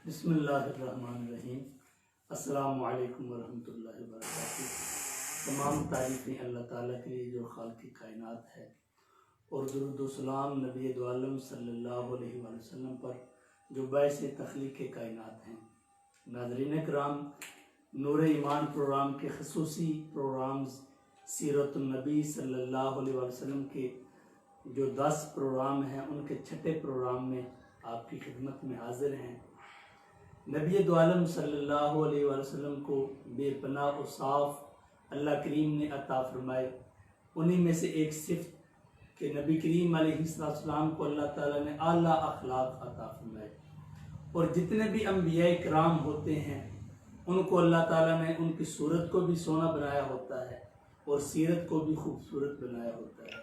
بسم اللہ الرحمن الرحیم۔ السلام علیکم ورحمۃ اللہ وبرکاتہ۔ تمام تعریفیں اللہ تعالیٰ کے لیے جو خالق کائنات ہے، اور درود و سلام نبی دو عالم صلی اللہ علیہ وآلہ وسلم پر جو باعث تخلیق کائنات ہیں۔ ناظرین کرام، نور ایمان پروگرام کے خصوصی پروگرامز سیرت النبی صلی اللہ علیہ وآلہ وسلم کے جو 10 پروگرام ہیں، ان کے چھٹے پروگرام میں آپ کی خدمت میں حاضر ہیں۔ نبی دو عالم صلی اللہ علیہ وآلہ وسلم کو بے پناہ و صاف اللہ کریم نے عطا فرمائے۔ انہی میں سے ایک صفت کہ نبی کریم علیہ السلام کو اللہ تعالیٰ نے اعلیٰ اخلاق عطا فرمائے، اور جتنے بھی انبیاء کرام ہوتے ہیں ان کو اللہ تعالیٰ نے ان کی صورت کو بھی سونا بنایا ہوتا ہے اور سیرت کو بھی خوبصورت بنایا ہوتا ہے،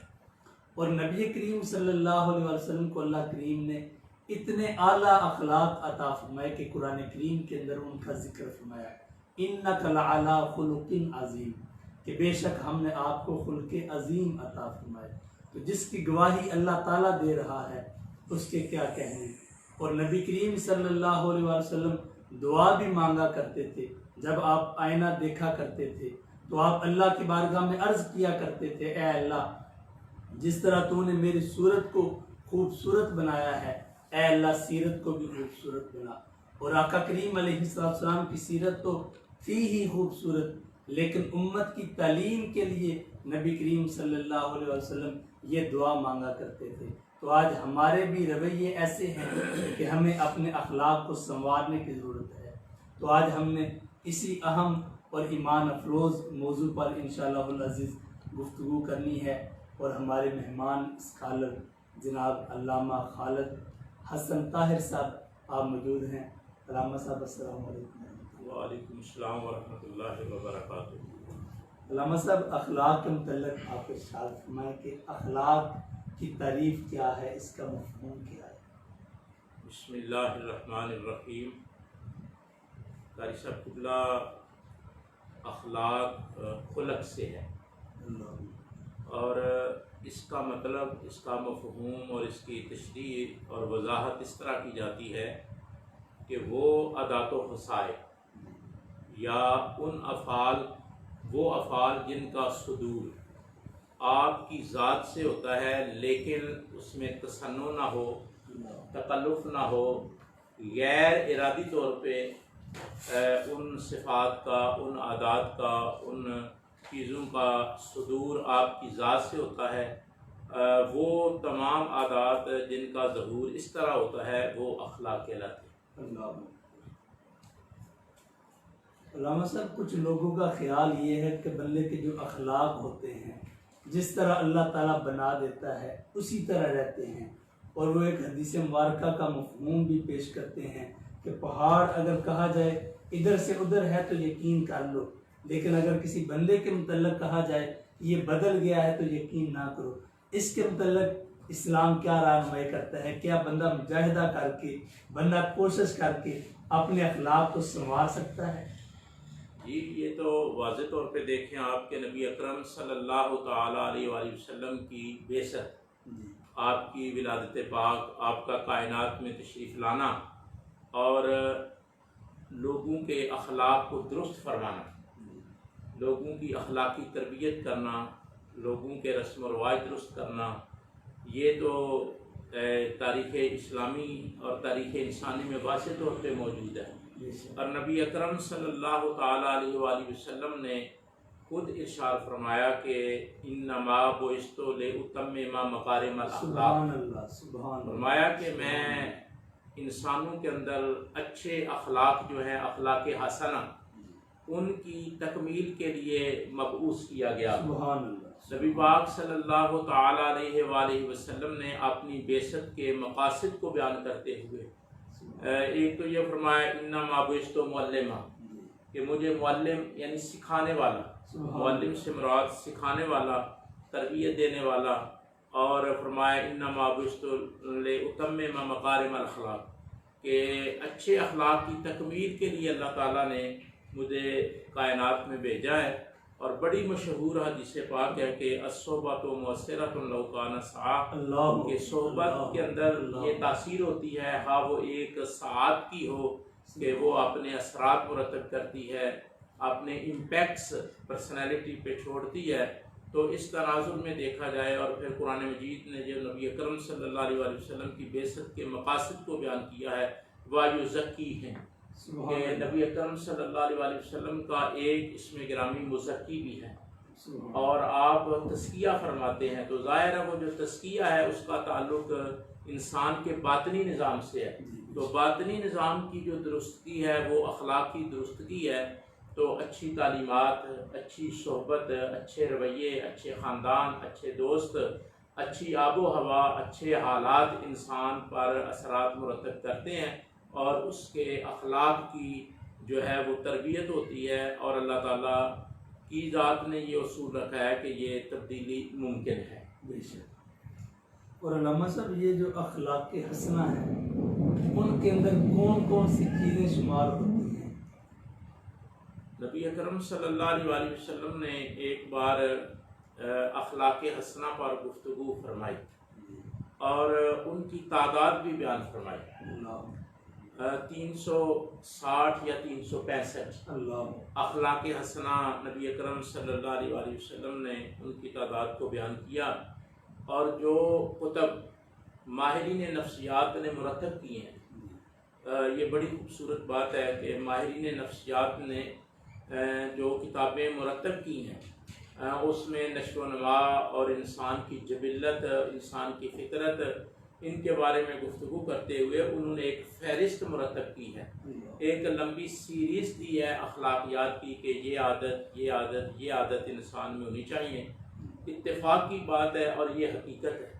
اور نبی کریم صلی اللہ علیہ وآلہ وسلم کو اللہ کریم نے اتنے اعلیٰ اخلاق عطا فرمائے کہ قرآن کریم کے اندر ان کا ذکر فرمایا، اِنَّكَ لَعَلَىٰ خُلُقٍ عَظِيمٍ، کہ بے شک ہم نے آپ کو خلق عظیم عطا فرمائے۔ تو جس کی گواہی اللہ تعالیٰ دے رہا ہے اس کے کیا کہنے۔ اور نبی کریم صلی اللہ علیہ وآلہ وسلم دعا بھی مانگا کرتے تھے۔ جب آپ آئینہ دیکھا کرتے تھے تو آپ اللہ کی بارگاہ میں عرض کیا کرتے تھے، اے اللہ، جس طرح تو نے میری صورت کو خوبصورت بنایا ہے، اے اللہ سیرت کو بھی خوبصورت بنا۔ اور آقا کریم علیہ السلام کی سیرت تو تھی ہی خوبصورت، لیکن امت کی تعلیم کے لیے نبی کریم صلی اللہ علیہ وسلم یہ دعا مانگا کرتے تھے۔ تو آج ہمارے بھی رویے ایسے ہیں کہ ہمیں اپنے اخلاق کو سنوارنے کی ضرورت ہے۔ تو آج ہم نے اسی اہم اور ایمان افروز موضوع پر انشاءاللہ العزیز گفتگو کرنی ہے، اور ہمارے مہمان اسکالر جناب علامہ خالد حسن طاہر صاحب آپ موجود ہیں۔ علامہ صاحب السلام علیکم۔ وعلیکم السلام ورحمۃ اللہ وبرکاتہ۔ علامہ صاحب، اخلاق کے متعلق آپ ارشاد فرمائیں کہ اخلاق کی تعریف کیا ہے، اس کا مفہوم کیا ہے؟ بسم اللہ الرحمن الرحیم۔ قاری صاحب قبلہ، اخلاق خلق سے ہے، اور اس کا مطلب، اس کا مفہوم اور اس کی تشریح اور وضاحت اس طرح کی جاتی ہے کہ وہ عادات و خصائل یا ان افعال، وہ افعال جن کا صدور آپ کی ذات سے ہوتا ہے، لیکن اس میں تصنع نہ ہو، تکلف نہ ہو، غیر ارادی طور پہ ان صفات کا، ان عادات کا، ان چیزوں کا صدور آپ کی ذات سے ہوتا ہے، وہ تمام عادات جن کا ظہور اس طرح ہوتا ہے وہ اخلاق کہلاتے ہیں۔ علامہ صاحب، کچھ لوگوں کا خیال یہ ہے کہ بندے کے جو اخلاق ہوتے ہیں جس طرح اللہ تعالیٰ بنا دیتا ہے اسی طرح رہتے ہیں، اور وہ ایک حدیث مبارکہ کا مفہوم بھی پیش کرتے ہیں کہ پہاڑ اگر کہا جائے ادھر سے ادھر ہے تو یقین کر لو، لیکن اگر کسی بندے کے متعلق کہا جائے یہ بدل گیا ہے تو یقین نہ کرو۔ اس کے متعلق اسلام کیا رہنمائی کرتا ہے؟ کیا بندہ مجاہدہ کر کے، بندہ کوشش کر کے اپنے اخلاق کو سنوار سکتا ہے؟ جی، یہ تو واضح طور پہ دیکھیں، آپ کے نبی اکرم صلی اللہ تعالیٰ علیہ وآلہ وسلم کی بعثت، آپ کی ولادت پاک، آپ کا کائنات میں تشریف لانا اور لوگوں کے اخلاق کو درست فرمانا، لوگوں کی اخلاقی تربیت کرنا، لوگوں کے رسم و رواج درست کرنا، یہ تو تاریخ اسلامی اور تاریخ انسانی میں واضح طور پہ موجود ہے۔ اور نبی اکرم صلی اللہ تعالیٰ علیہ وآلہ وسلم نے خود ارشاد فرمایا کہ انما بعثت لأتمم مکارم الاخلاق، فرمایا کہ میں انسانوں کے اندر اچھے اخلاق جو ہیں، اخلاق حسنہ، ان کی تکمیل کے لیے مبعوث کیا گیا۔ نبی پاک صلی اللہ تعالیٰ علیہ وآلہ وسلم نے اپنی بعثت کے مقاصد کو بیان کرتے ہوئے ایک تو یہ فرمایا انما بعثت معلما، کہ مجھے معلم یعنی سکھانے والا، معلم سے مراد سکھانے والا، تربیت دینے والا، اور فرمایا انما بعثت لأتمم مکارم الاخلاق، کہ اچھے اخلاق کی تکمیل کے لیے اللہ تعالیٰ نے مجھے کائنات میں بھیجا ہے۔ اور بڑی مشہور حدیث پاک ہے کہ الصحبۃ مؤثرۃ لو کان ساعۃ، کہ صحبت کے اندر یہ تاثیر ہوتی ہے، ہاں وہ ایک ساعت کی ہو کہ وہ اپنے اثرات مرتب کرتی ہے، اپنے امپیکٹس پرسنالٹی پہ چھوڑتی ہے. تو اس تناظر میں دیکھا جائے اور پھر قرآن مجید نے جو نبی اکرم صلی اللہ علیہ وآلہ وسلم کی بعثت کے مقاصد کو بیان کیا ہے وَيُزَكِّي ہیں کہ نبی اکرم صلی اللہ علیہ وآلہ وسلم کا ایک اس میں گرامی مزکی بھی ہے اور آپ تزکیہ فرماتے ہیں. تو ظاہر ہے وہ جو تزکیہ ہے اس کا تعلق انسان کے باطنی نظام سے ہے. تو باطنی نظام کی جو درستگی ہے وہ اخلاقی درستگی ہے. تو اچھی تعلیمات، اچھی صحبت، اچھے رویے، اچھے خاندان، اچھے دوست، اچھی آب و ہوا، اچھے حالات انسان پر اثرات مرتب کرتے ہیں اور اس کے اخلاق کی جو ہے وہ تربیت ہوتی ہے. اور اللہ تعالیٰ کی ذات نے یہ اصول رکھا ہے کہ یہ تبدیلی ممکن ہے. بے شک. اور علامہ صاحب یہ جو اخلاق حسنہ ہیں ان کے اندر کون کون سی چیزیں شمار ہوتی ہیں؟ نبی اکرم صلی اللہ علیہ وآلہ وسلم نے ایک بار اخلاق حسنہ پر گفتگو فرمائی اور ان کی تعداد بھی بیان فرمائی. 360 یا 365 اخلاق حسنہ نبی اکرم صلی اللہ علیہ وآلہ وسلم نے ان کی تعداد کو بیان کیا. اور جو کتب ماہرین نفسیات نے مرتب کیے ہیں، یہ بڑی خوبصورت بات ہے کہ ماہرین نفسیات نے جو کتابیں مرتب کی ہیں اس میں نشو و نما اور انسان کی جبلت، انسان کی فطرت، ان کے بارے میں گفتگو کرتے ہوئے انہوں نے ایک فہرست مرتب کی ہے، ایک لمبی سیریز دی ہے اخلاقیات کی کہ یہ عادت یہ عادت یہ عادت انسان میں ہونی چاہیے. اتفاق کی بات ہے اور یہ حقیقت ہے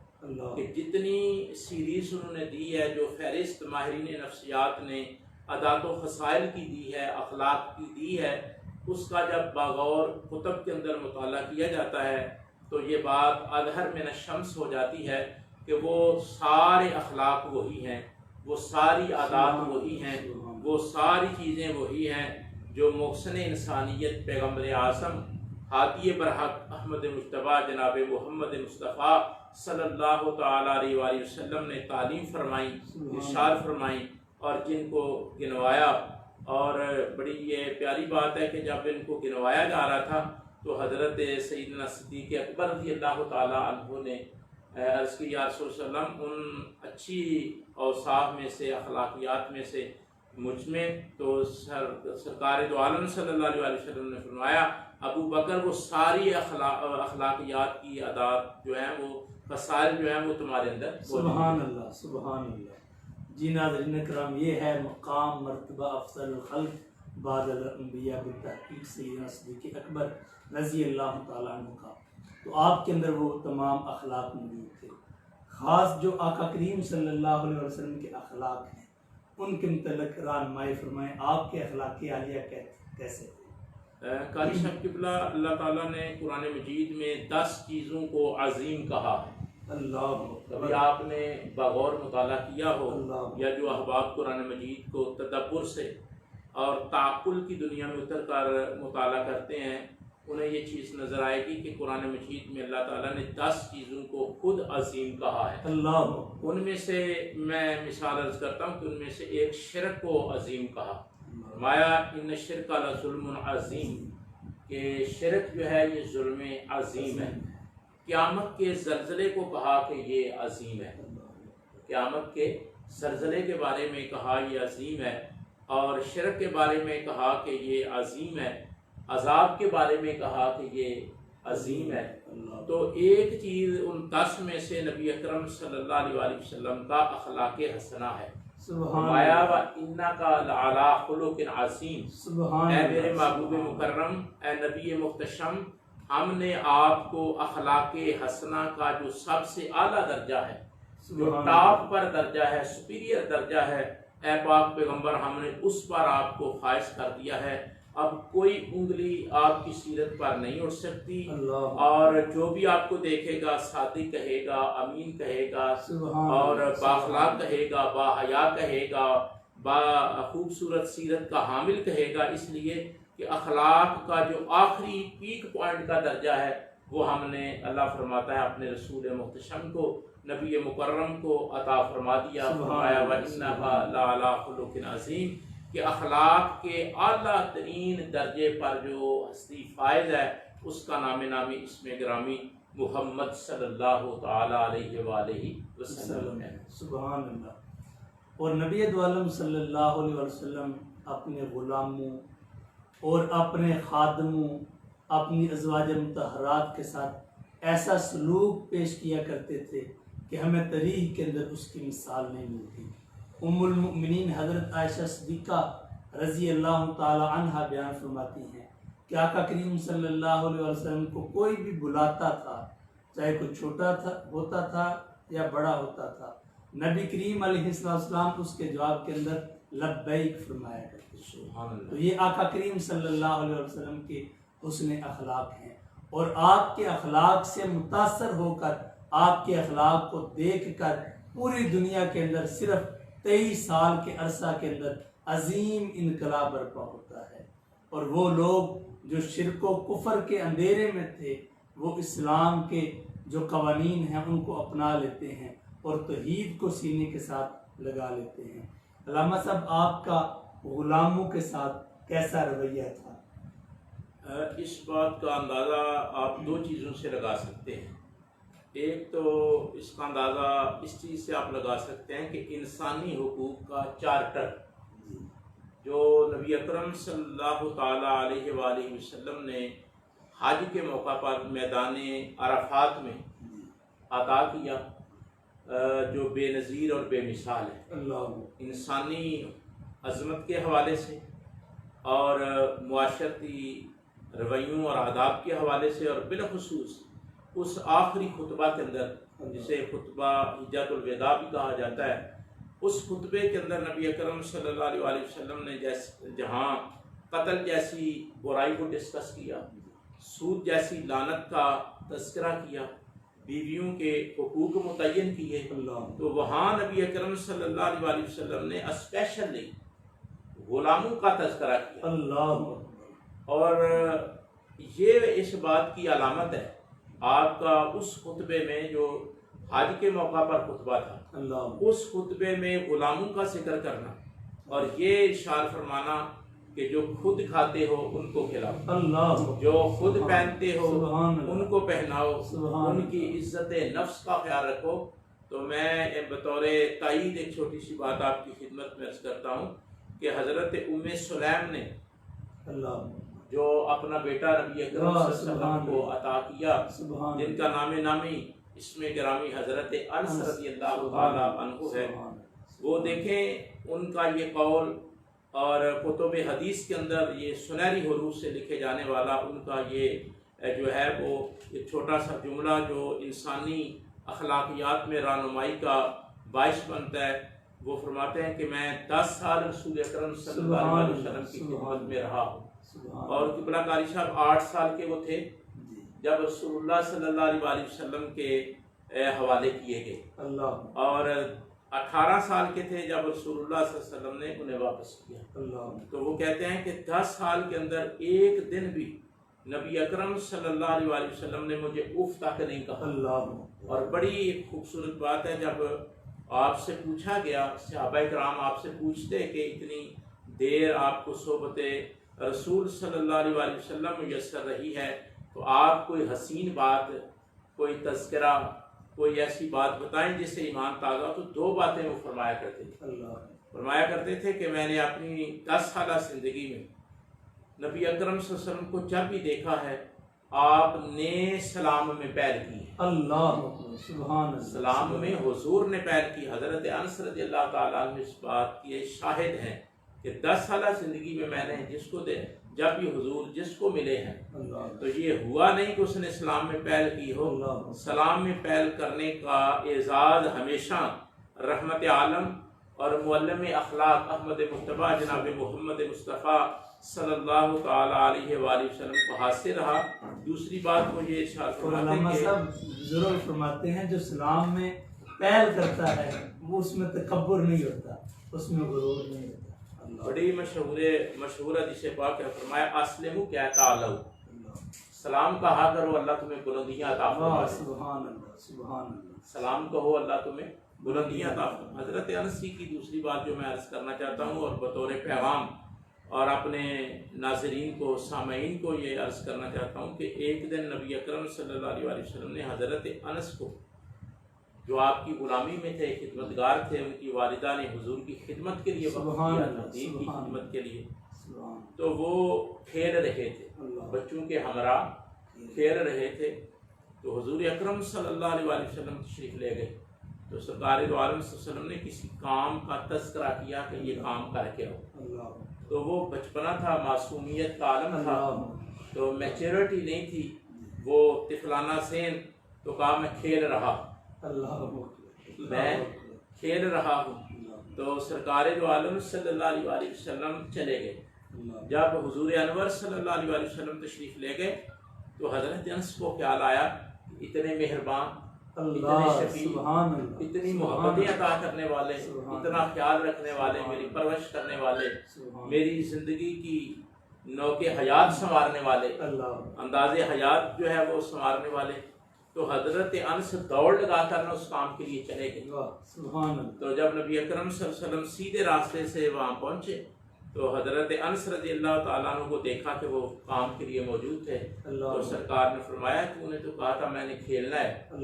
کہ جتنی سیریز انہوں نے دی ہے، جو فہرست ماہرین نفسیات نے عادات و خصائل کی دی ہے، اخلاق کی دی ہے، اس کا جب باغور کتب کے اندر مطالعہ کیا جاتا ہے تو یہ بات اظہر من الشمس ہو جاتی ہے کہ وہ سارے اخلاق وہی ہیں، وہ ساری عادات وہی ہیں، وہ ساری چیزیں وہی ہیں جو محسن انسانیت پیغمبر اعظم ہادی برحق احمد مجتبیٰ جناب محمد مصطفیٰ صلی اللہ تعالیٰ علیہ وآلہ وسلم نے تعلیم فرمائی، ارشاد فرمائی اور جن کو گنوایا. اور بڑی یہ پیاری بات ہے کہ جب ان کو گنوایا جا رہا تھا تو حضرت سیدنا صدیق اکبر رضی اللہ تعالیٰ عنہ نے عرض کی یا رسول اللہ علیہ وسلم ان اچھی اوصاف میں سے، اخلاقیات میں سے مجھ میں. تو سرکار دو عالم صلی اللہ علیہ وسلم نے فرمایا ابو بکر وہ ساری اخلاقیات کی عادات جو ہیں وہ خصائل جو ہیں وہ تمہارے اندر. سبحان اللہ سبحان اللہ. جی ناظرین کرام، یہ ہے مقام مرتبہ افضل الخلق بعد الانبیاء بالتحقیق سیدنا صدیق اکبر رضی اللہ تعالیٰ عنہ کا. تو آپ کے اندر وہ تمام اخلاق موجود تھے. خاص جو آقا کریم صلی اللہ علیہ وسلم کے اخلاق ہیں ان کے متعلق رہنمائی فرمائیں. آپ کے اخلاق عالیہ کیسے تھے؟ قاری صاحب قبلہ، اللہ تعالیٰ نے قرآن مجید میں 10 چیزوں کو عظیم کہا ہے. اللہ کبھی آپ نے بغور مطالعہ کیا ہو یا جو احباب قرآن مجید کو تدبر سے اور تعقل کی دنیا میں اتر کر مطالعہ کرتے ہیں، انہیں یہ چیز نظر آئے گی کہ قرآن مجید میں اللہ تعالیٰ نے 10 چیزوں کو خود عظیم کہا ہے. اللہ. ان میں سے میں مثال عرض کرتا ہوں کہ ان میں سے ایک شرک کو عظیم کہا. فرمایا ان شرک لظلم عظیم، کہ شرک جو ہے یہ ظلم عظیم ہے. قیامت کے زلزلے کو کہا کہ یہ عظیم ہے، قیامت کے زلزلے کے بارے میں کہا یہ عظیم ہے، اور شرک کے بارے میں کہا کہ یہ عظیم ہے، عذاب کے بارے میں کہا کہ یہ عظیم ہے. تو ایک چیز ان 10 میں سے نبی اکرم صلی اللہ علیہ وآلہ وسلم کا اخلاق حسنہ ہے. فرمایا وَإِنَّكَ لَعَلَىٰ خُلُقٍ عَظِيمٍ، اے میرے محبوب مکرم، اے نبی محتشم، ہم نے آپ کو اخلاق حسنہ کا جو سب سے اعلیٰ درجہ ہے، جو ٹاپ پر درجہ ہے، سپیریئر درجہ ہے، اے پاک پیغمبر، ہم نے اس پر آپ کو فائز کر دیا ہے. اب کوئی انگلی آپ کی سیرت پر نہیں اٹھ سکتی، اور جو بھی آپ کو دیکھے گا صادق کہے گا، امین کہے گا، اور بااخلاق کہے گا، با حیا کہے گا، با خوبصورت سیرت کا حامل کہے گا. اس لیے کہ اخلاق کا جو آخری پیک پوائنٹ کا درجہ ہے وہ ہم نے، اللہ فرماتا ہے، اپنے رسول محتشم کو، نبی مکرم کو عطا فرما دیا. فرمایا وَإِنَّهَا لَعَلَىٰ خُلُقٍ عَظِيمٍ، کہ اخلاق کے اعلیٰ ترین درجے پر جو ہستی فائز ہے اس کا نام نامی اسم گرامی محمد صلی اللہ تعالیٰ علیہ وآلہ وسلم ہے۔ سبحان اللہ۔ اور نبی دو عالم صلی اللہ علیہ وسلم اپنے غلاموں اور اپنے خادموں، اپنی ازواج مطہرات کے ساتھ ایسا سلوک پیش کیا کرتے تھے کہ ہمیں تاریخ کے اندر اس کی مثال نہیں ملتی۔ ام المؤمنین حضرت عائشہ صدیقہ رضی اللہ تعالی عنہا بیان فرماتی ہیں کہ آقا کریم صلی اللہ علیہ وسلم کو کوئی بھی بلاتا تھا، چاہے کوئی چھوٹا ہوتا تھا یا بڑا ہوتا تھا، نبی کریم علیہ السلام اس کے جواب کے اندر لبیک فرمایا کرتے تھے۔ سبحان اللہ۔ تو یہ آقا کریم صلی اللہ علیہ وسلم کے حسن اخلاق ہیں، اور آپ کے اخلاق سے متاثر ہو کر، آپ کے اخلاق کو دیکھ کر پوری دنیا کے اندر صرف 23 سال کے عرصہ کے اندر عظیم انقلاب برپا ہوتا ہے، اور وہ لوگ جو شرک و کفر کے اندھیرے میں تھے وہ اسلام کے جو قوانین ہیں ان کو اپنا لیتے ہیں اور توحید کو سینے کے ساتھ لگا لیتے ہیں۔ علامہ صاحب، آپ کا غلاموں کے ساتھ کیسا رویہ تھا؟ اس بات کا اندازہ آپ دو چیزوں سے لگا سکتے ہیں۔ ایک تو اس کا اندازہ اس چیز سے آپ لگا سکتے ہیں کہ انسانی حقوق کا چارٹر جو نبی اکرم صلی اللہ تعالیٰ علیہ وآلہ وسلم نے حج کے موقع پر میدان عرفات میں عطا کیا، جو بے نظیر اور بے مثال ہے، اللہ انسانی عظمت کے حوالے سے اور معاشرتی رویوں اور آداب کے حوالے سے، اور بالخصوص اس آخری خطبہ کے اندر جسے خطبہ حجۃ الوداع بھی کہا جاتا ہے، اس خطبے کے اندر نبی اکرم صلی اللہ علیہ وآلہ وسلم نے جہاں قتل جیسی برائی کو ڈسکس کیا، سود جیسی لعنت کا تذکرہ کیا، بیویوں کے حقوق متعین کیے، تو وہاں نبی اکرم صلی اللہ علیہ وآلہ وسلم نے اسپیشلی غلاموں کا تذکرہ کیا، اللہ، اور یہ اس بات کی علامت ہے آپ کا اس خطبے میں جو حج کے موقع پر خطبہ تھا، اللہ، اس خطبے میں غلاموں کا ذکر کرنا اور یہ ارشاد فرمانا کہ جو خود کھاتے ہو ان کو کھلاؤ، اللہ، جو خود پہنتے ہو سبحان اللہ، ان کو پہناؤ، سبحان ان کی عزت نفس کا خیال رکھو۔ تو میں بطور تائید ایک چھوٹی سی بات آپ کی خدمت میں عرض کرتا ہوں کہ حضرت ام سلیم نے اللہ، جو اپنا بیٹا نبی اکرم صلی اللہ علیہ وسلم کو عطا کیا، سبحان جن کا نام نامی اسم گرامی حضرت انس رضی اللہ تعالیٰ عنہ ہے، وہ دیکھیں ان کا یہ قول، اور کتب حدیث کے اندر یہ سنہری حروف سے لکھے جانے والا ان کا یہ جو ہے وہ ایک چھوٹا سا جملہ جو انسانی اخلاقیات میں رہنمائی کا باعث بنتا ہے۔ وہ فرماتے ہیں کہ میں 10 سال رسول اکرم صلی اللہ علیہ وسلم کی خدمت میں رہا ہوں، اور قبلہ قاری صاحب 8 سال کے وہ تھے جب رسول اللہ صلی اللہ علیہ وآلہ وسلم کے حوالے کیے گئے، اللہ، اور 18 سال کے تھے جب رسول اللہ صلی اللہ علیہ وسلم نے انہیں واپس کیا۔ اللہ، تو وہ کہتے ہیں کہ 10 سال کے اندر ایک دن بھی نبی اکرم صلی اللہ علیہ وآلہ وسلم نے مجھے اف تک نہیں کہا۔ اللہ، اور بڑی ایک خوبصورت بات ہے، جب آپ سے پوچھا گیا، صحابہ کرام آپ سے پوچھتے کہ اتنی دیر آپ کو صحبت رسول صلی اللہ علیہ وآلہ وسلم میسر رہی ہے، تو آپ کوئی حسین بات، کوئی تذکرہ، کوئی ایسی بات بتائیں جس سے ایمان تازہ، تو 2 باتیں وہ فرمایا کرتے تھے۔ فرمایا کرتے تھے کہ میں نے اپنی 10 سالہ زندگی میں نبی اکرم صلی اللہ علیہ وسلم کو جب بھی دیکھا ہے آپ نے سلام میں پیر کی ہے، اللہ، سبحان اللہ، سلام میں حضور نے پیر کی۔ حضرت انس رضی اللہ تعالیٰ عنہ اس بات کے شاہد ہیں کہ 10 سالہ زندگی میں میں نے جس کو جب بھی حضور جس کو ملے ہیں، تو یہ ہوا نہیں کہ اس نے سلام میں پہل کی ہو۔ سلام میں پہل کرنے کا اعزاز ہمیشہ رحمت عالم اور معلم اخلاق احمد مجتبیٰ جناب محمد مصطفیٰ صلی اللہ تعالیٰ علیہ وآلہ وسلم کو حاصل رہا۔ دوسری بات وہ یہ ارشاد فرماتے ہیں کہ صاحب ضرور فرماتے ہیں جو سلام میں پہل کرتا ہے وہ اس میں تکبر نہیں ہوتا، اس میں غرور نہیں ہوتا۔ بڑی مشہور حدیث پاک ہے، فرمایا اسلموا کیا تعالو، سلام کہا کرو اللہ تمہیں بلندیاں عطا فرمائے۔ سبحان اللہ، سبحان اللہ، سلام کہو اللہ تمہیں بلندیاں عطا فرما۔ حضرت انس کی دوسری بات جو میں عرض کرنا چاہتا ہوں اور بطور پیغام اور اپنے ناظرین کو سامعین کو یہ عرض کرنا چاہتا ہوں کہ ایک دن نبی اکرم صلی اللہ علیہ وسلم نے حضرت انس کو، جو آپ کی غلامی میں تھے، خدمتگار تھے، ان کی والدہ نے حضور کی خدمت کے لیے وقت دیا تھا، دین کی خدمت کے لیے، تو وہ کھیل رہے تھے، بچوں کے ہمراہ کھیل رہے تھے، تو حضور اکرم صلی اللہ علیہ وسلم تشریف لے گئے، تو سرکار دو عالم صلی اللہ علیہ وسلم نے کسی کام کا تذکرہ کیا کہ یہ کام کر کے ہو، تو وہ بچپنا تھا، معصومیت کا عالم تھا، تو میچورٹی نہیں تھی، وہ طفلانہ سین، تو کہا میں کھیل رہا، میں کھیل رہا ہوں، تو سرکار دو عالم صلی اللہ علیہ وسلم چلے گئے۔ جب حضور انور صلی اللہ علیہ وسلم تشریف لے گئے تو حضرت انس کو خیال آیا، اتنے مہربان، اتنے شفیع، اتنی محبتیں عطا کرنے والے، اتنا خیال رکھنے والے، میری پرورش کرنے والے، میری زندگی کی نوک حیات سنوارنے والے، انداز حیات جو ہے وہ سنوارنے والے، تو حضرت انس دوڑ لگا کر اس کام کے لیے چلے گئے۔ تو جب نبی اکرم صلی اللہ علیہ وسلم سیدھے راستے سے وہاں پہنچے تو حضرت انس رضی اللہ تعالیٰ عنہ کو دیکھا کہ وہ کام کے لیے موجود تھے، تو سرکار نے فرمایا کہ نے تو کہا تھا میں نے کھیلنا ہے،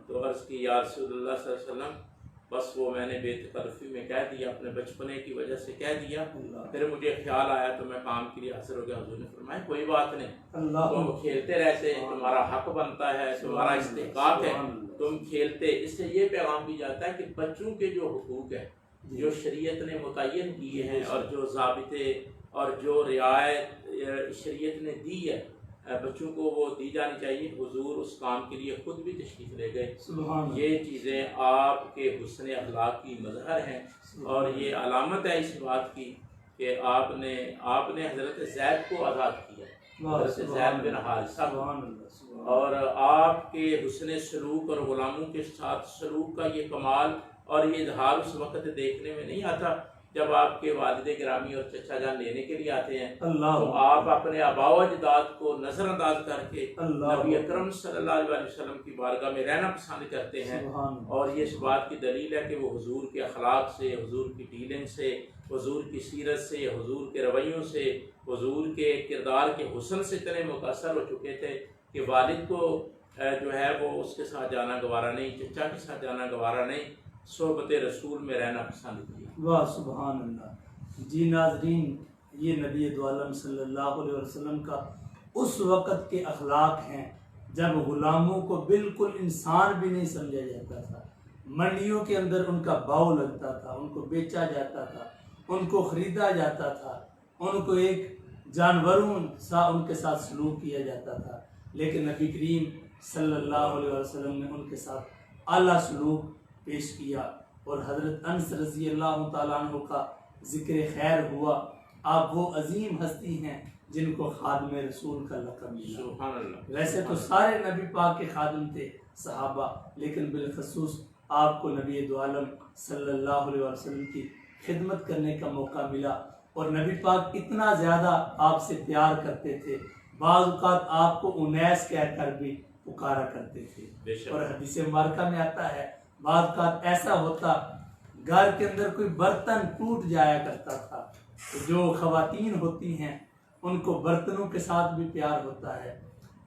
تو عرض کی یا رسول اللہ صلی اللہ علیہ وسلم بس وہ میں نے بے تکلفی میں کہہ دیا، اپنے بچپنے کی وجہ سے کہہ دیا، پھر مجھے خیال آیا تو میں کام کے لیے حاضر ہو گیا۔ حضور نے فرمایا کوئی بات نہیں، تم کھیلتے رہتے، تمہارا حق بنتا ہے، تمہارا استحقاق ہے، تم کھیلتے۔ اس سے یہ پیغام بھی جاتا ہے کہ بچوں کے جو حقوق ہیں جو شریعت نے متعین کیے ہیں اور جو ضابطے اور جو رعایت شریعت نے دی ہے بچوں کو، وہ دی جانی چاہیے۔ حضور اس کام کے لیے خود بھی تشریف لے گئے۔ یہ چیزیں آپ کے حسن اخلاق کی مظہر ہیں اور یہ علامت ہے اس بات کی کہ آپ نے حضرت زید کو آزاد کیا، حضرت زید بن حارثہ، اور آپ کے حسن سلوک اور غلاموں کے ساتھ سلوک کا یہ کمال اور یہ اظہار اس وقت دیکھنے میں نہیں آتا جب آپ کے والد گرامی اور چچا جان لینے کے لیے آتے ہیں، تو آپ اپنے آباء و اجداد کو نظر انداز کر کے نبی اکرم صلی اللہ علیہ وسلم کی بارگاہ میں رہنا پسند کرتے ہیں، اور یہ اس بات کی دلیل ہے کہ وہ حضور کے اخلاق سے، حضور کی ڈیلنگ سے، حضور کی سیرت سے، حضور کے رویوں سے، حضور کے کردار کے حسن سے اتنے متاثر ہو چکے تھے کہ والد کو جو ہے وہ اس کے ساتھ جانا گوارا نہیں، چچا کے ساتھ جانا گوارا نہیں، صحبت رسول میں رہنا پسند کیا۔ واہ سبحان اللہ۔ جی ناظرین، یہ نبی دو عالم صلی اللہ علیہ وسلم کا اس وقت کے اخلاق ہیں جب غلاموں کو بالکل انسان بھی نہیں سمجھا جاتا تھا، منڈیوں کے اندر ان کا باؤ لگتا تھا، ان کو بیچا جاتا تھا، ان کو خریدا جاتا تھا، ان کو ایک جانوروں سا ان کے ساتھ سلوک کیا جاتا تھا، لیکن نبی کریم صلی اللہ علیہ وسلم نے ان کے ساتھ اعلیٰ سلوک پیش کیا، اور حضرت انس رضی اللہ تعالیٰ عنہ کا ذکر خیر ہوا۔ آپ وہ عظیم ہستی ہیں جن کو خادم رسول کا لقب ملا۔ سبحان اللہ۔ ویسے تو سارے نبی پاک کے خادم تھے صحابہ، لیکن بالخصوص آپ کو نبی دو عالم صلی اللہ علیہ وسلم کی خدمت کرنے کا موقع ملا، اور نبی پاک اتنا زیادہ آپ سے پیار کرتے تھے، بعض اوقات آپ کو انیس کہہ کر بھی پکارا کرتے تھے، اور حدیث مبارکہ میں آتا ہے بعض اوقات ایسا ہوتا گھر کے اندر کوئی برتن ٹوٹ جایا کرتا تھا، تو جو خواتین ہوتی ہیں ان کو برتنوں کے ساتھ بھی پیار ہوتا ہے،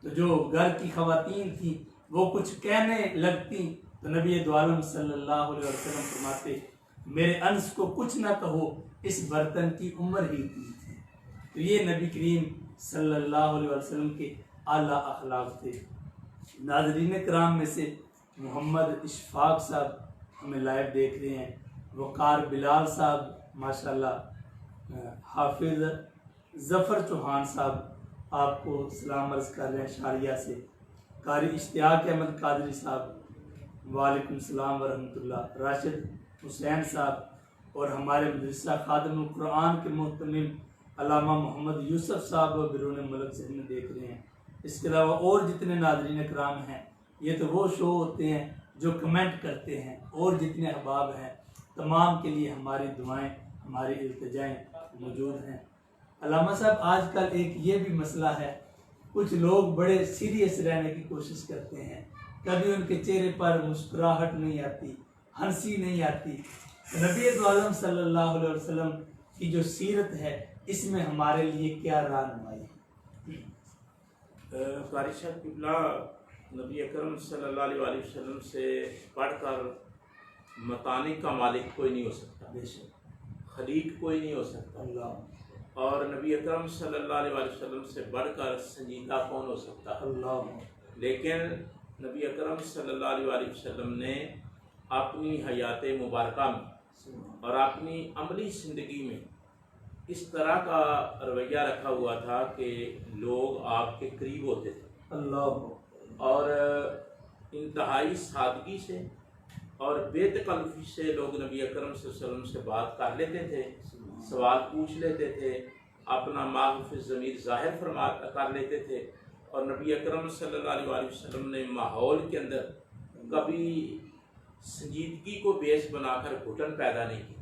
تو جو گھر کی خواتین تھیں وہ کچھ کہنے لگتی تو نبی دو عالم صلی اللہ علیہ وسلم فرماتے میرے انس کو کچھ نہ کہو، اس برتن کی عمر ہی اتنی تھی۔ تو یہ نبی کریم صلی اللہ علیہ وسلم کے اعلیٰ اخلاق تھے۔ ناظرین کرام میں سے محمد اشفاق صاحب ہمیں لائیو دیکھ رہے ہیں، وقار بلال صاحب ماشاءاللہ، حافظ ظفر چوہان صاحب آپ کو سلام عرض کر رہے ہیں شاریہ سے، قاری اشتیاق احمد قادری صاحب وعلیکم السلام ورحمۃ اللہ، راشد حسین صاحب، اور ہمارے مدرسہ خادم القرآن کے محتمم علامہ محمد یوسف صاحب بیرون ملک سے ہمیں دیکھ رہے ہیں۔ اس کے علاوہ اور جتنے ناظرین اکرام ہیں، یہ تو وہ شو ہوتے ہیں جو کمنٹ کرتے ہیں، اور جتنے احباب ہیں تمام کے لیے ہماری دعائیں، ہماری التجائیں موجود ہیں۔ علامہ صاحب آج کل ایک یہ بھی مسئلہ ہے، کچھ لوگ بڑے سیریس رہنے کی کوشش کرتے ہیں، کبھی ان کے چہرے پر مسکراہٹ نہیں آتی، ہنسی نہیں آتی۔ نبی دو عالم صلی اللہ علیہ وسلم کی جو سیرت ہے اس میں ہمارے لیے کیا رہنمائی ہے؟ قاری صاحب قبلہ، نبی اکرم صلی اللہ علیہ وآلہ وسلم سے پڑھ کر متانے کا مالک کوئی نہیں ہو سکتا، بے شک خلیق کوئی نہیں ہو سکتا، اللہ، اور نبی اکرم صلی اللہ علیہ وآلہ وسلم سے بڑھ کر سنجیدہ کون ہو سکتا ہے؟ اللہ، لیکن نبی اکرم صلی اللہ علیہ وآلہ وسلم نے اپنی حیات مبارکہ میں اور اپنی عملی زندگی میں اس طرح کا رویہ رکھا ہوا تھا کہ لوگ آپ کے قریب ہوتے تھے، اللہ، اور انتہائی سادگی سے اور بے تکلفی سے لوگ نبی اکرم صلی اللہ علیہ وسلم سے بات کر لیتے تھے، سوال پوچھ لیتے تھے، اپنا معرف ضمیر ظاہر کر لیتے تھے، اور نبی اکرم صلی اللہ علیہ وآلہ وسلم نے ماحول کے اندر کبھی سنجیدگی کو بیس بنا کر گھٹن پیدا نہیں کی،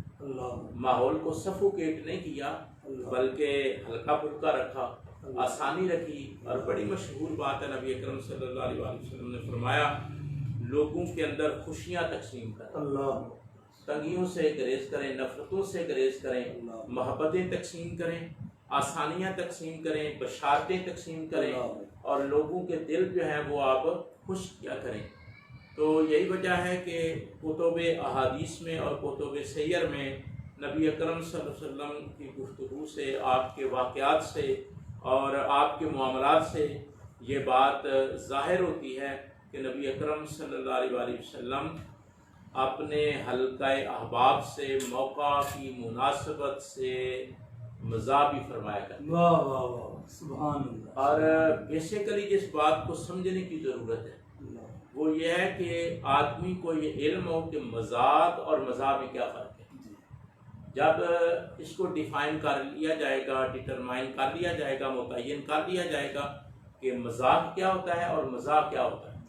ماحول کو سفوکیٹ نہیں کیا، بلکہ ہلکا پھلکا رکھا، آسانی رکھی۔ اور بڑی مشہور بات ہے، نبی اکرم صلی اللہ علیہ وآلہ وسلم نے فرمایا لوگوں کے اندر خوشیاں تقسیم کریں، تنگیوں سے گریز کریں، نفرتوں سے گریز کریں، محبتیں تقسیم کریں، آسانیاں تقسیم کریں، بشارتیں تقسیم کریں، اور لوگوں کے دل جو ہیں وہ آپ خوش کیا کریں۔ تو یہی وجہ ہے کہ کتب احادیث میں اور کتب سیر میں نبی اکرم صلی اللہ علیہ وسلم کی گفتگو سے، آپ کے واقعات سے اور آپ کے معاملات سے یہ بات ظاہر ہوتی ہے کہ نبی اکرم صلی اللہ علیہ وآلہ وسلم اپنے حلقہ احباب سے موقع کی مناسبت سے مزاح بھی فرمایا کرتے ہیں۔ واہ واہ واہ، سبحان اللہ۔ اور بیسیکلی جس بات کو سمجھنے کی ضرورت ہے وہ یہ ہے کہ آدمی کو یہ علم ہو کہ مزاح اور مزاح میں کیا فرق ہے۔ جب اس کو ڈیفائن کر لیا جائے گا، ڈٹرمائن کر لیا جائے گا، متعین کر لیا جائے گا کہ مزاح کیا ہوتا ہے اور مزاح کیا ہوتا ہے،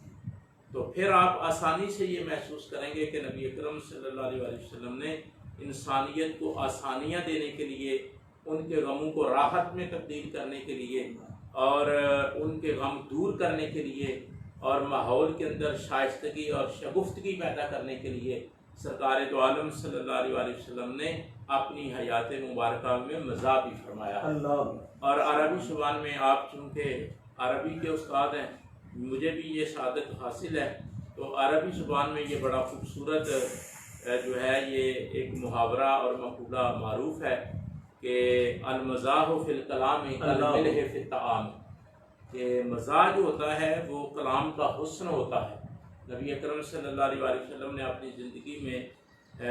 تو پھر آپ آسانی سے یہ محسوس کریں گے کہ نبی اکرم صلی اللہ علیہ وآلہ وسلم نے انسانیت کو آسانیاں دینے کے لیے، ان کے غموں کو راحت میں تبدیل کرنے کے لیے، اور ان کے غم دور کرنے کے لیے، اور ماحول کے اندر شائستگی اور شگفتگی پیدا کرنے کے لیے سرکار دو عالم صلی اللہ علیہ وآلہ وسلم نے اپنی حیات مبارکہ میں مزاح بھی فرمایا۔ اور عربی زبان میں آپ چونکہ عربی کے استاد ہیں، مجھے بھی یہ سعادت حاصل ہے، تو عربی زبان میں یہ بڑا خوبصورت جو ہے یہ ایک محاورہ اور مقولہ معروف ہے کہ المزاح فی الکلام کالملح فی الطعام، کہ مزاح جو ہوتا ہے وہ کلام کا حسن ہوتا ہے۔ نبی اکرم صلی اللہ علیہ وآلہ وسلم نے اپنی زندگی میں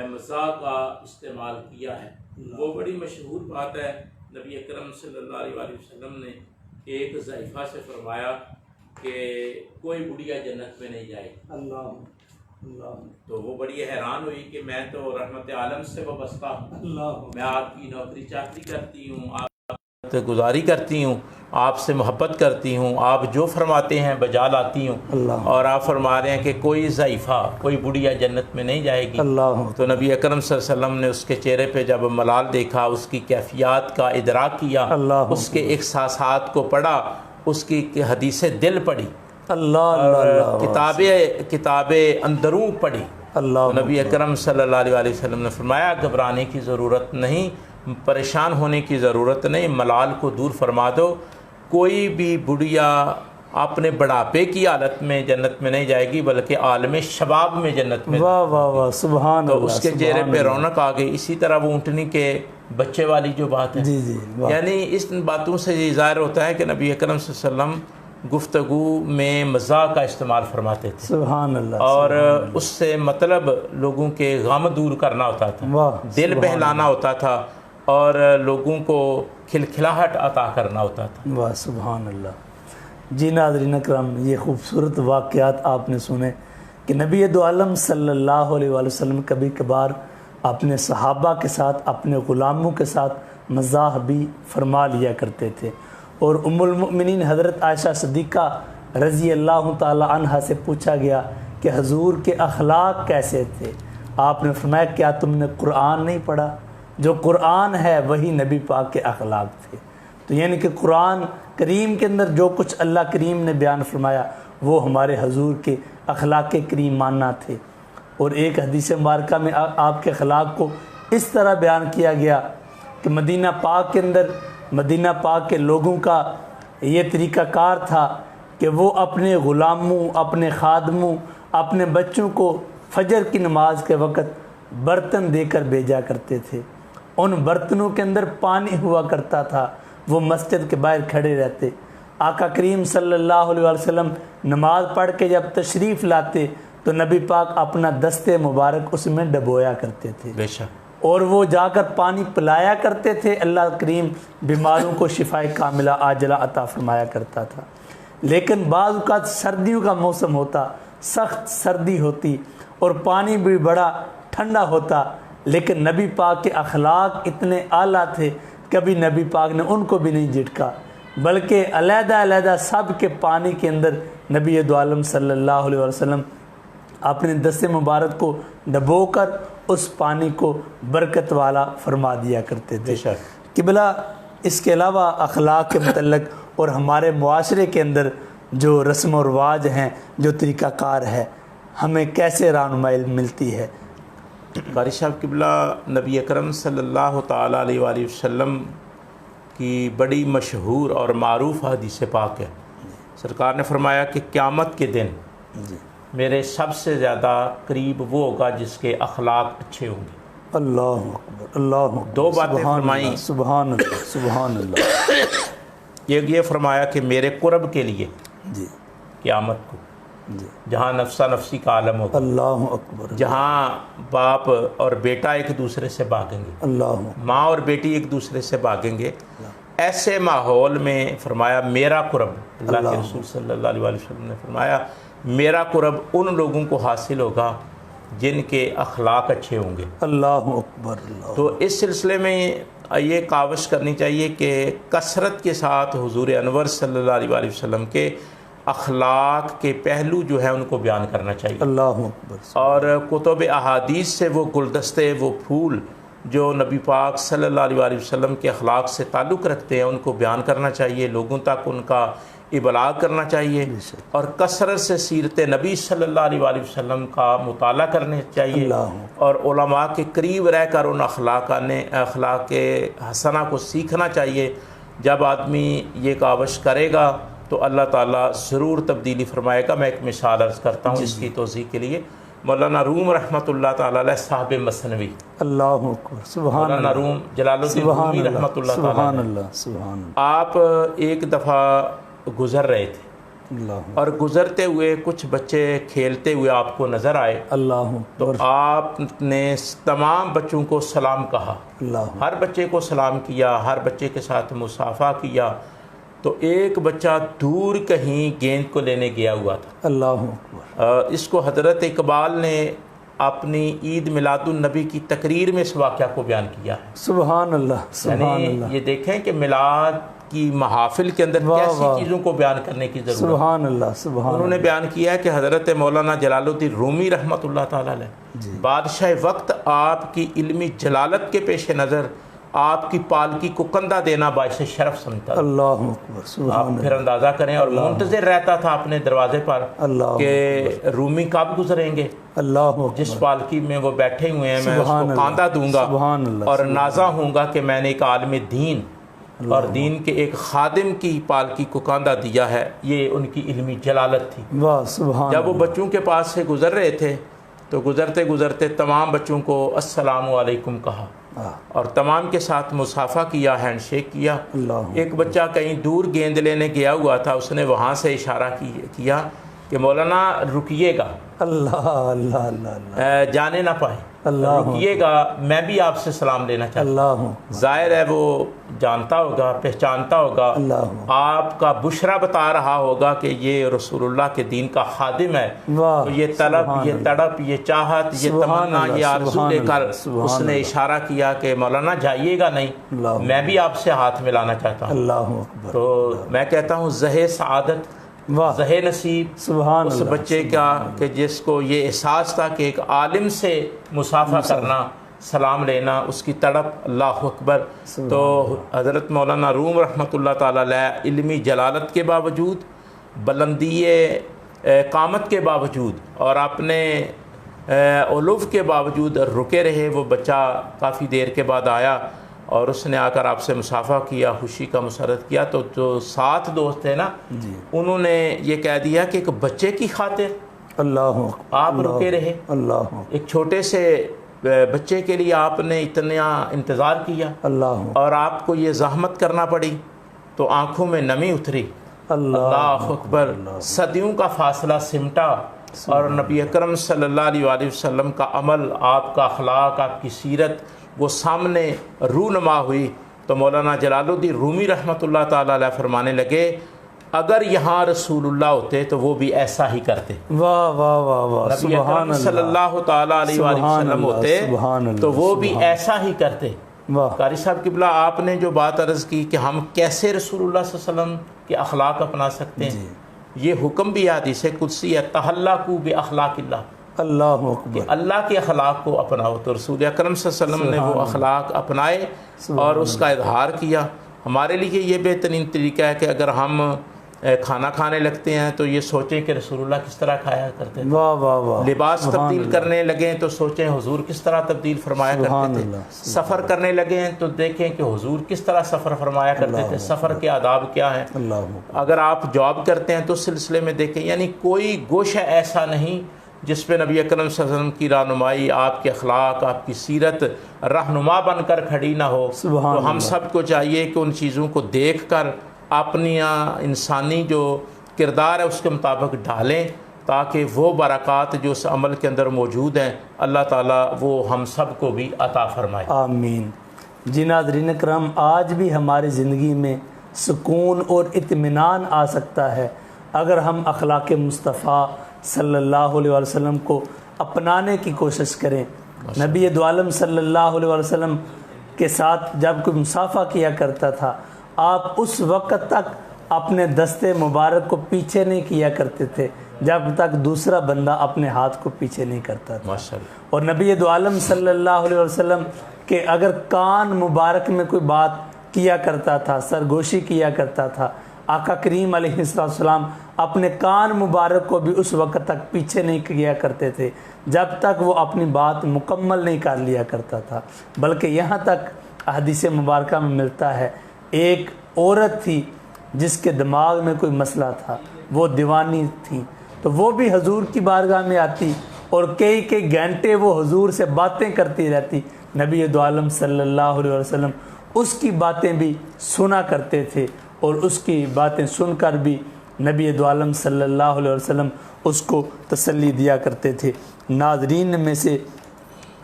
مزاح کا استعمال کیا ہے۔ وہ بڑی مشہور بات ہے، نبی اکرم صلی اللہ علیہ وآلہ وسلم نے ایک ضعیفہ سے فرمایا کہ کوئی بڑھیا جنت میں نہیں جائے گی۔ اللہ، تو وہ بڑی حیران ہوئی کہ میں تو رحمت عالم سے وابستہ ہوں، میں آپ کی نوکری چاکری کرتی ہوں، آپ گزاری کرتی ہوں، آپ سے محبت کرتی ہوں، آپ جو فرماتے ہیں بجا لاتی ہوں، اور آپ فرما رہے ہیں کہ کوئی ضعیفہ، کوئی بڑھیا جنت میں نہیں جائے گی۔ تو نبی اکرم صلی اللہ علیہ وسلم نے اس کے چہرے پہ جب ملال دیکھا، اس کی کیفیات کا ادراک کیا، اس کے احساسات کو پڑھا، اس کی حدیث دل پڑھی، کتاب اندروں پڑھی، نبی اکرم صلی اللہ علیہ وسلم نے فرمایا گھبرانے کی ضرورت نہیں، پریشان ہونے کی ضرورت نہیں، ملال کو دور فرما دو، کوئی بھی بڑھیا اپنے بڑھاپے کی حالت میں جنت میں نہیں جائے گی بلکہ عالم شباب میں جنت میں۔ واہ واہ واہ، سبحان اللہ۔ تو اس کے چہرے پہ رونق آ گئی۔ اسی طرح وہ اونٹنی کے بچے والی جو بات ہے، یعنی اس باتوں سے یہ ظاہر ہوتا ہے کہ نبی اکرم صلی اللہ علیہ وسلم گفتگو میں مزاح کا استعمال فرماتے تھے، سبحان اللہ، اور اس سے مطلب لوگوں کے غم دور کرنا ہوتا تھا، دل بہلانا ہوتا تھا، اور لوگوں کو کھلکھلاہٹ عطا کرنا ہوتا تھا۔ واہ سبحان اللہ۔ جی ناظرین اکرام، یہ خوبصورت واقعات آپ نے سنے کہ نبی دو عالم صلی اللہ علیہ وآلہ وسلم کبھی کبھار اپنے صحابہ کے ساتھ، اپنے غلاموں کے ساتھ مزاح بھی فرما لیا کرتے تھے۔ اور ام المؤمنین حضرت عائشہ صدیقہ رضی اللہ تعالی عنہا سے پوچھا گیا کہ حضور کے اخلاق کیسے تھے؟ آپ نے فرمایا کیا تم نے قرآن نہیں پڑھا؟ جو قرآن ہے وہی نبی پاک کے اخلاق تھے۔ تو یعنی کہ قرآن کریم کے اندر جو کچھ اللہ کریم نے بیان فرمایا وہ ہمارے حضور کے اخلاق کریم ماننا تھے۔ اور ایک حدیث مبارکہ میں آپ کے اخلاق کو اس طرح بیان کیا گیا کہ مدینہ پاک کے اندر مدینہ پاک کے لوگوں کا یہ طریقہ کار تھا کہ وہ اپنے غلاموں، اپنے خادموں، اپنے بچوں کو فجر کی نماز کے وقت برتن دے کر بھیجا کرتے تھے۔ ان برتنوں کے اندر پانی ہوا کرتا تھا، وہ مسجد کے باہر کھڑے رہتے۔ آقا کریم صلی اللہ علیہ وسلم نماز پڑھ کے جب تشریف لاتے تو نبی پاک اپنا دست مبارک اس میں ڈبویا کرتے تھے، بے شک، اور وہ جا کر پانی پلایا کرتے تھے۔ اللہ کریم بیماروں کو شفائے کاملہ عاجلہ عطا فرمایا کرتا تھا۔ لیکن بعض اوقات سردیوں کا موسم ہوتا، سخت سردی ہوتی اور پانی بھی بڑا ٹھنڈا ہوتا، لیکن نبی پاک کے اخلاق اتنے اعلیٰ تھے، کبھی نبی پاک نے ان کو بھی نہیں جھٹکا، بلکہ علیحدہ علیحدہ سب کے پانی کے اندر نبی دو عالم صلی اللہ علیہ وسلم اپنے دست مبارک کو ڈبو کر اس پانی کو برکت والا فرما دیا کرتے تھے۔ قبلہ اس کے علاوہ اخلاق کے متعلق اور ہمارے معاشرے کے اندر جو رسم و رواج ہیں، جو طریقہ کار ہے، ہمیں کیسے رہنمائی ملتی ہے؟ قاری صاحب قبلہ نبی اکرم صلی اللہ تعالیٰ علیہ وآلہ وسلم کی بڑی مشہور اور معروف حدیث پاک ہے۔ سرکار نے فرمایا کہ قیامت کے دن میرے سب سے زیادہ قریب وہ ہوگا جس کے اخلاق اچھے ہوں گے۔ اللہ اکبر، اللہ اکبر، دو باتیں فرمائیں، سبحان اللہ، سبحان اللہ۔ ایک یہ فرمایا کہ میرے قرب کے لیے جی قیامت کو، جی، جہاں نفسا نفسی کا عالم ہوگا، اللہ اکبر، جہاں باپ اور بیٹا ایک دوسرے سے بھاگیں گے، اللہ اکبر، ماں اور بیٹی ایک دوسرے سے بھاگیں گے، ایسے ماحول میں فرمایا میرا قرب، اللہ کے رسول صلی اللہ علیہ وسلم نے فرمایا میرا قرب ان لوگوں کو حاصل ہوگا جن کے اخلاق اچھے ہوں گے۔ اللہ اکبر، اللہ۔ تو اس سلسلے میں یہ کاوش کرنی چاہیے کہ کثرت کے ساتھ حضور انور صلی اللہ علیہ وسلم کے اخلاق کے پہلو جو ہیں ان کو بیان کرنا چاہیے، اللہ اکبر، اور کتب احادیث سے وہ گلدستے، وہ پھول جو نبی پاک صلی اللہ علیہ وسلم کے اخلاق سے تعلق رکھتے ہیں ان کو بیان کرنا چاہیے، لوگوں تک ان کا ابلاغ کرنا چاہیے، اور کثرت سے سیرت نبی صلی اللہ علیہ وسلم کا مطالعہ کرنا چاہیے، اور علماء کے قریب رہ کر ان اخلاق حسنہ کو سیکھنا چاہیے۔ جب آدمی یہ کاوش کرے گا تو اللہ تعالیٰ ضرور تبدیلی فرمائے گا۔ میں ایک مثال عرض کرتا ہوں اس کی توضیح کے لیے۔ مولانا روم رحمۃ اللہ تعالیٰ علیہ صاحب مثنوی، اللہ اکبر، سبحان مولانا اللہ، روم جلال الدین رومی رحمۃ اللہ تعالیٰ سبحان علیہ، اللہ، سبحان اللہ، آپ ایک دفعہ گزر رہے تھے اللہ، اور گزرتے ہوئے کچھ بچے کھیلتے ہوئے آپ کو نظر آئے، اللہ تو اکبر، آپ نے تمام بچوں کو سلام کہا، اللہ، ہر بچے کو سلام کیا، ہر بچے کے ساتھ مصافحہ کیا۔ تو ایک بچہ دور کہیں گیند کو لینے گیا ہوا تھا، اللہ اکبر، اس کو حضرت اقبال نے اپنی عید میلاد النبی کی تقریر میں اس واقعہ کو بیان کیا ہے۔ سبحان اللہ، سبحان یعنی اللہ، یہ دیکھیں کہ میلاد کی محافل کے اندر واہ کیسی واہ، چیزوں کو بیان کرنے کی ضرورت ہے۔ سبحان اللہ، سبحان انہوں نے اللہ، بیان کیا ہے کہ حضرت مولانا جلال الدین رومی رحمۃ اللہ تعالیٰ علیہ بادشاہ وقت آپ کی علمی جلالت کے پیش نظر آپ کی پالکی کو کندھا دینا باعث شرف سمجھتا تھا۔ اللہ اکبر، آپ سبحان پھر اندازہ کریں، اور منتظر رہتا تھا اپنے دروازے پر اللہ کہ رومی کب گزریں گے، اللہ اکبر، جس پالکی میں وہ بیٹھے ہوئے ہیں میں اس سبحان کو اللہ، کاندھا دوں گا، سبحان اللہ، اور نازا ہوں گا کہ میں نے ایک عالم دین اور دین کے ایک خادم کی پالکی کو کاندھا دیا ہے۔ یہ ان کی علمی جلالت تھی۔ واہ، سبحان جب وہ بچوں کے پاس سے گزر رہے تھے تو گزرتے گزرتے تمام بچوں کو السلام علیکم کہا، اور تمام کے ساتھ مصافحہ کیا، ہینڈ شیک کیا۔ اللہ، ایک بچہ کہیں دور گیند لینے گیا ہوا تھا، اس نے وہاں سے اشارہ کیا کہ مولانا رکیے گا، اللہ، اللہ، اللہ، جانے نہ پائیں، اللہ، رکیے گا، میں بھی آپ سے سلام لینا چاہتا ہوں۔ اللہ، ظاہر ہے وہ جانتا ہوگا، پہچانتا ہوگا، اللہ، آپ کا بشرا بتا رہا ہوگا کہ یہ رسول اللہ کے دین کا خادم ہے، واہ، تو یہ طلب، یہ تڑپ، یہ چاہت، یہ سبحان تمنا، اللہ، یہ آرزو سبحان لے کر اللہ، سبحان اس نے اللہ، اشارہ کیا کہ مولانا جائیے گا نہیں، اللہ، میں بھی آپ سے ہاتھ ملانا چاہتا ہوں۔ اللہ اکبر، تو میں کہتا ہوں زہ سعادت، واہ، زہ نصیب سبحان اس اللہ، بچے کا کہ جس کو یہ احساس تھا کہ ایک عالم سے مصافحہ کرنا، سلام لینا، اس کی تڑپ، اللہ اکبر۔ تو حضرت مولانا روم رحمۃ اللہ تعالیٰ علیہ علمی جلالت کے باوجود، بلندی قامت کے باوجود، اور اپنے علوف کے باوجود رکے رہے. وہ بچہ کافی دیر کے بعد آیا اور اس نے آ کر آپ سے مصافحہ کیا, خوشی کا مسرت کیا. تو جو 7 دوست تھے نا جی انہوں نے یہ کہہ دیا کہ ایک بچے کی خاطر اللہ آپ رکے رہے, اللہ ایک چھوٹے سے بچے کے لیے آپ نے اتنا انتظار کیا اللہ اور آپ کو یہ زحمت کرنا پڑی. تو آنکھوں میں نمی اتری. اللہ اکبر. صدیوں کا فاصلہ سمٹا اور نبی اکرم صلی اللہ علیہ وآلہ وسلم کا عمل, آپ کا اخلاق, آپ کی سیرت وہ سامنے رونما ہوئی. تو مولانا جلال الدین رومی رحمۃ اللہ تعالیٰ علیہ فرمانے لگے اگر یہاں رسول اللہ ہوتے تو وہ بھی ایسا ہی کرتے. واہ واہ واہ واہ, نبی اکرم صلی اللہ تعالیٰ علیہ وآلہ وسلم ہوتے تو وہ بھی ایسا ہی کرتے. واہ قاری صاحب قبلہ آپ نے جو بات عرض کی کہ ہم کیسے رسول اللہ صلی اللہ علیہ وسلم کے اخلاق اپنا سکتے ہیں, یہ حکم بھی حدیث قدسی ہے, تحلقوا باخلاق اللہ, اللہ کہ اکبر. اللہ کے اخلاق کو اپناؤ. تو رسول اکرم صلی اللہ علیہ وسلم نے وہ اخلاق اپنائے اور اس کا اظہار کیا. ہمارے لیے یہ بہترین طریقہ ہے کہ اگر ہم کھانا کھانے لگتے ہیں تو یہ سوچیں کہ رسول اللہ کس طرح کھایا کرتے تھے. واہ واہ واہ. لباس تبدیل کرنے لگیں تو سوچیں حضور کس طرح تبدیل فرمایا کرتے تھے. سفر کرنے لگے ہیں تو دیکھیں کہ حضور کس طرح سفر فرمایا کرتے تھے, سفر کے آداب کیا ہیں. اللہ اگر آپ جاب کرتے ہیں تو اس سلسلے میں دیکھیں, یعنی کوئی گوشہ ایسا نہیں جس پہ نبی اکرم صلی اللہ علیہ وسلم کی رہنمائی, آپ کے اخلاق, آپ کی سیرت رہنما بن کر کھڑی نہ ہو. تو ہم سب کو چاہیے کہ ان چیزوں کو دیکھ کر اپنی انسانی جو کردار ہے اس کے مطابق ڈھالیں تاکہ وہ برکات جو اس عمل کے اندر موجود ہیں اللہ تعالیٰ وہ ہم سب کو بھی عطا فرمائے. آمین. جی ناظرین کرام, آج بھی ہماری زندگی میں سکون اور اطمینان آ سکتا ہے اگر ہم اخلاق مصطفیٰ صلی اللہ علیہ وسلم کو اپنانے کی کوشش کریں. نبی دو عالم صلی اللہ علیہ وسلم کے ساتھ جب کوئی مصافحہ کیا کرتا تھا, آپ اس وقت تک اپنے دستے مبارک کو پیچھے نہیں کیا کرتے تھے جب تک دوسرا بندہ اپنے ہاتھ کو پیچھے نہیں کرتا تھا. اور نبی دو عالم صلی اللہ علیہ وسلم کے اگر کان مبارک میں کوئی بات کیا کرتا تھا, سرگوشی کیا کرتا تھا, آقا کریم علیہ السلام اپنے کان مبارک کو بھی اس وقت تک پیچھے نہیں کیا کرتے تھے جب تک وہ اپنی بات مکمل نہیں کر لیا کرتا تھا. بلکہ یہاں تک حدیث مبارکہ میں ملتا ہے ایک عورت تھی جس کے دماغ میں کوئی مسئلہ تھا, وہ دیوانی تھی, تو وہ بھی حضور کی بارگاہ میں آتی اور کئی گھنٹے وہ حضور سے باتیں کرتی رہتی. نبی دو عالم صلی اللہ علیہ وسلم اس کی باتیں بھی سنا کرتے تھے اور اس کی باتیں سن کر بھی نبی دو عالم صلی اللہ علیہ وسلم اس کو تسلی دیا کرتے تھے. ناظرین میں سے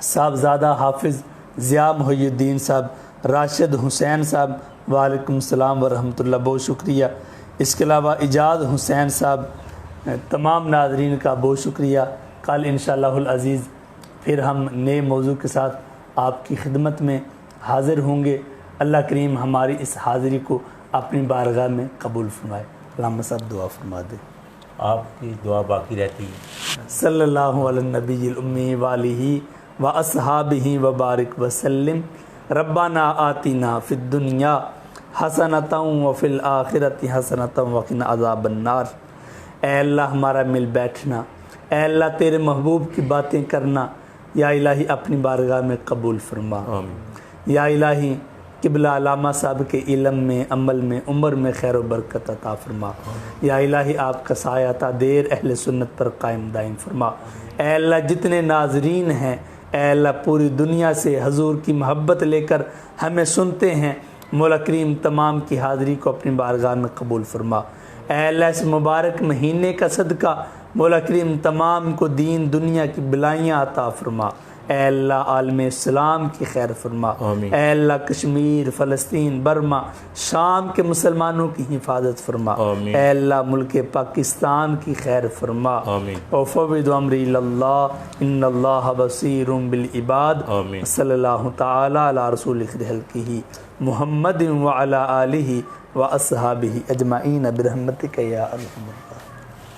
صاحبزادہ حافظ ضیاء محی الدین صاحب, راشد حسین صاحب, وعلیکم السلام ورحمۃ اللہ, بہت شکریہ. اس کے علاوہ اجاز حسین صاحب, تمام ناظرین کا بہت شکریہ. کل انشاءاللہ العزیز پھر ہم نئے موضوع کے ساتھ آپ کی خدمت میں حاضر ہوں گے. اللہ کریم ہماری اس حاضری کو اپنی بارگاہ میں قبول فرمائے. علامہ صاحب دعا فرما دیں. آپ کی دعا باقی رہتی ہے. صلی اللہ علی النبی الامی وآلہ واصحابہ وبارک وسلم. ربنا آتنا فی الدنیا حسنۃ وفی الآخرۃ حسنۃ وقنا عذاب النار. اے اللہ ہمارا مل بیٹھنا, اے اللہ تیرے محبوب کی باتیں کرنا یا الہی اپنی بارگاہ میں قبول فرما. یا الہی قبلہ علامہ صاحب کے علم میں, عمل میں, عمر میں خیر و برکت عطا فرما. یا الہی آپ کا سایہ تا دیر اہل سنت پر قائم دائم فرما. اے اللہ جتنے ناظرین ہیں, اے اللہ پوری دنیا سے حضور کی محبت لے کر ہمیں سنتے ہیں, مولا کریم تمام کی حاضری کو اپنی بارگاہ میں قبول فرما. اے اللہ اس مبارک مہینے کا صدقہ مولا کریم تمام کو دین دنیا کی بلائیاں عطا فرما. اے اللہ عالم اسلام کی خیر فرما. اے اللہ کشمیر, فلسطین, برما, شام کے مسلمانوں کی حفاظت فرما. اے اللہ ملک پاکستان کی خیر فرما. وفوض امری اللہ ان اللہ بصیر بالعباد. صلی اللہ تعالی علی رسول خلقہ محمد وعلی آلہ واصحابہ اجمعین برحمتک یا ارحم